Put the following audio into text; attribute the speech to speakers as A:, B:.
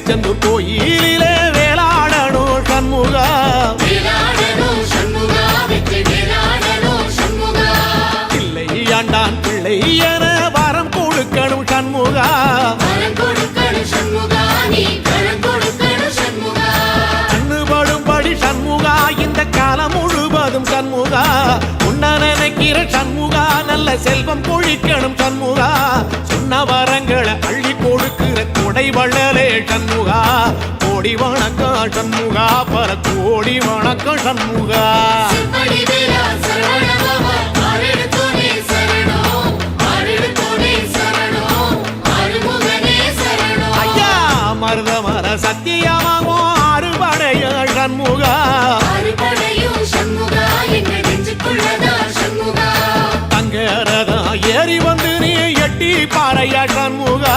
A: திருச்செந்தூர் கோயிலிலே வேளாடணும் சண்முகா பிள்ளை ஆண்டான் பிள்ளை என வரம் கொடுக்கணும் சண்முகா கண்ணுபடும்படி சண்முகா இந்த காலம் முழுவதும் சண்முகா உன்ன நினைக்கிற சண்முகா நல்ல செல்வம் பொழிக்கணும் சண்முகா சொன்ன வரங்களை அள்ளி கொடுக்கிற கொடை வள்ளலே சண்முகா கோடி வணக்கம் சண்முகா பல கோடி வணக்கம் சண்முகா ஐயா மருதமர சத்தியமாகோ அறுபடைய சண்முகா தங்கரதா ஏறி வந்து நீ எட்டி பாறையா சண்முகா